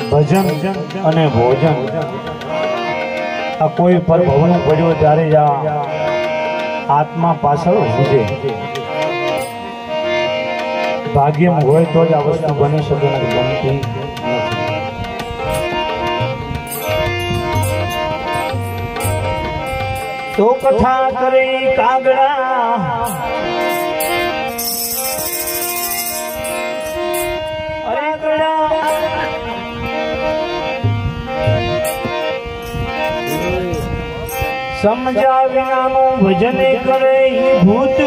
ભજન અને ભોજન આ કોઈ પર ભવનું પડ્યો ત્યારે જ આત્મા પાછળ ઉજે ભાગ્યમાં હોય તો જ આ વસ્તુ બની શકે નથી બનતી તો કથા કરી કાગડા સમજા વિનાનું ભજન કરે ભૂત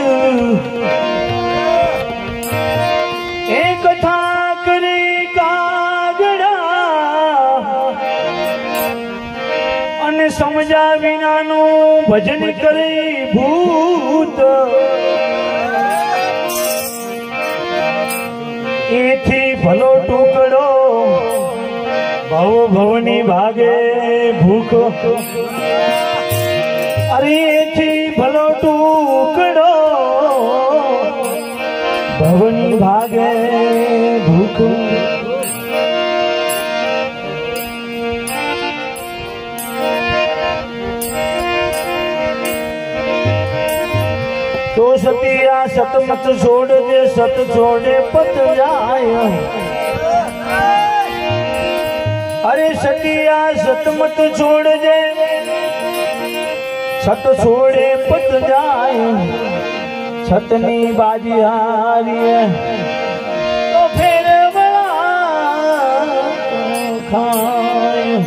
એ કથા કરે કાગડા અને સમજા વિનાનું ભજન કરે ભૂત એથી ભલો ટુકડો ભવ ભવની ભાગે ભૂખ અરે એથી ભલો ટુકડો ભવની ભાગે ભૂખ તો સતિયા સતમત છોડ દે સત છોડે પત જાય અરે સતિયા સતમત છોડ દે સત છોડે પત જાય છતની બાજી હારી તો ફેર ખાય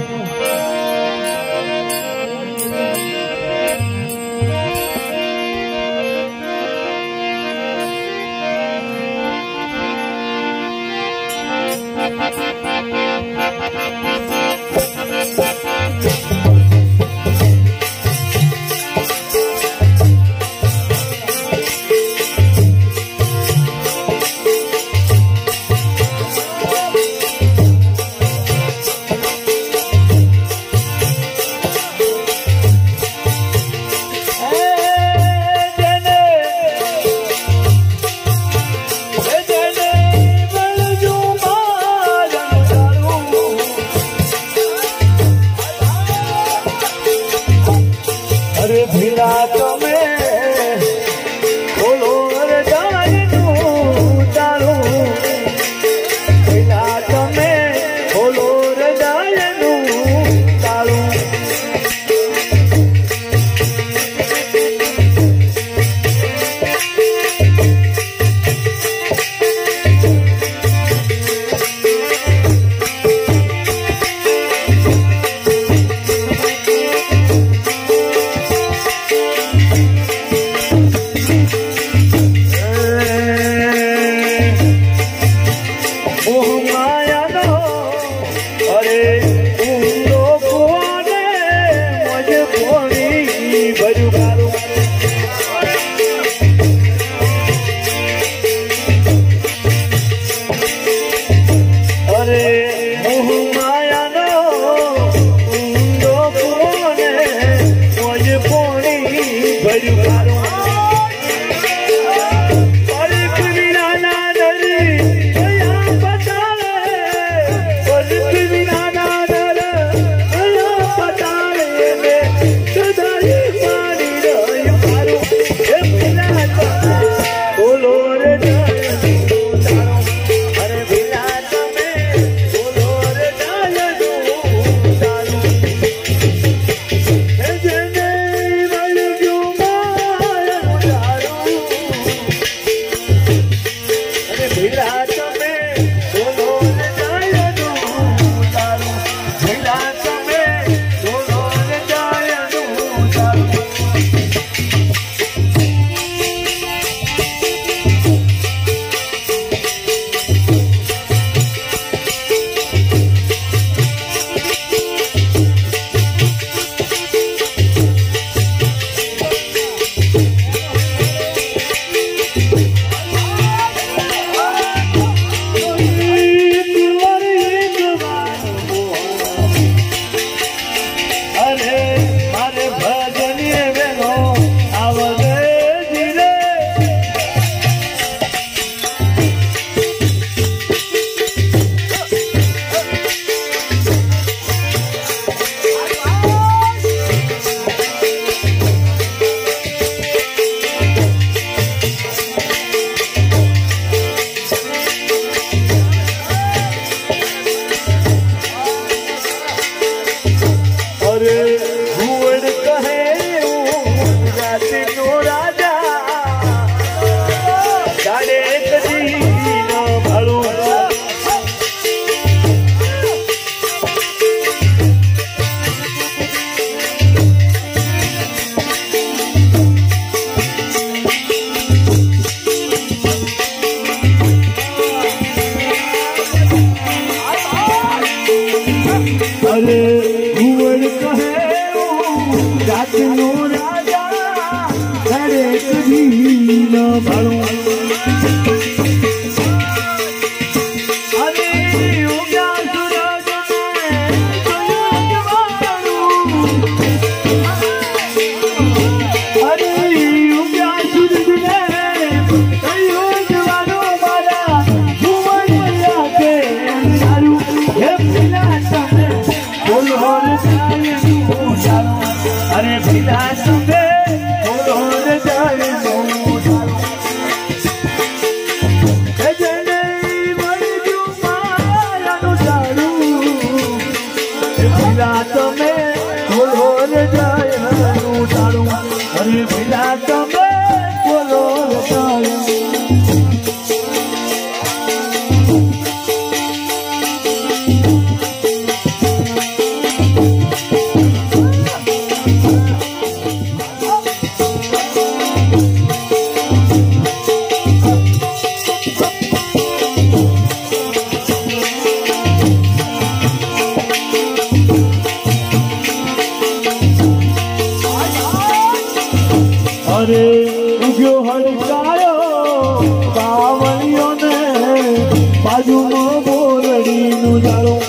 બોરડીનું જાળું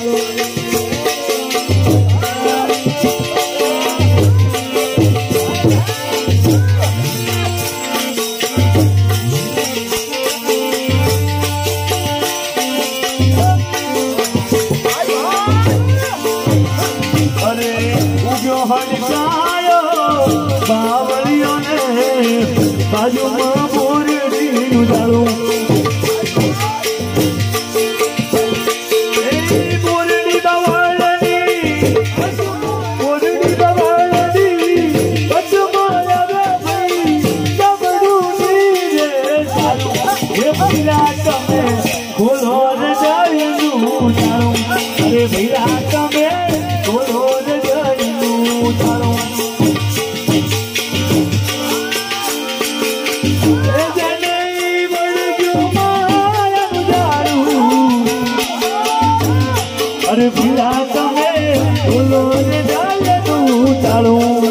બાજુમાં બોરડીનું જાળું બોરડી બાવળની બધું આવે ભાઈ જબડું રે સારું એ ભૈરા તમે ખોલો રે જાળીનું જાળું અરે ભૈરા તમે ખોલો રે જાળીનું જાળું અરે ભીલા તમે બોલો ને ડાલનું ચાળું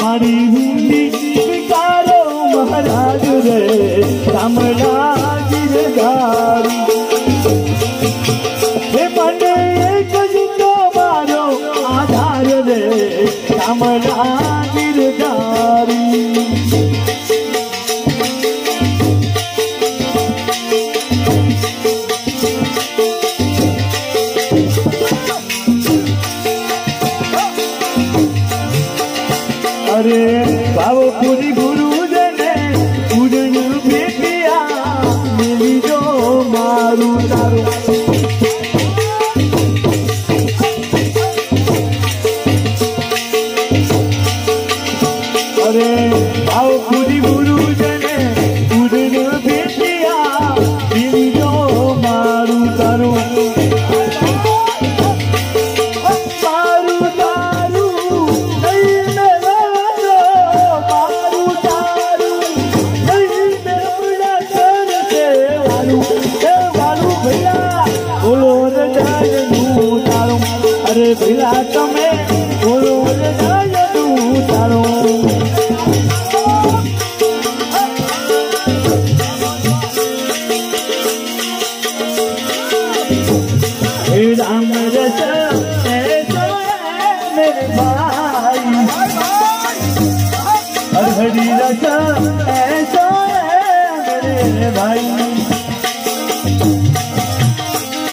મારી હુંડી વિકારો મહારાજ રે કામડા ગીરધારી મને એક જ તમારો આધાર રે કામડા ગીરધારી અરે ભાવપુરી ગુરુજને ઉડન ભેટિયા લીધો મારું તારું અરે ભાવપુરી ગુરુજને ઉડન ભેટિયા લીધો મારું તારું અરે ભીલા તમે બોલો રે જાળનું ચાળું હે રામ રસ ऐसा मेरे भाई हर हरी रस ऐसा मेरे भाई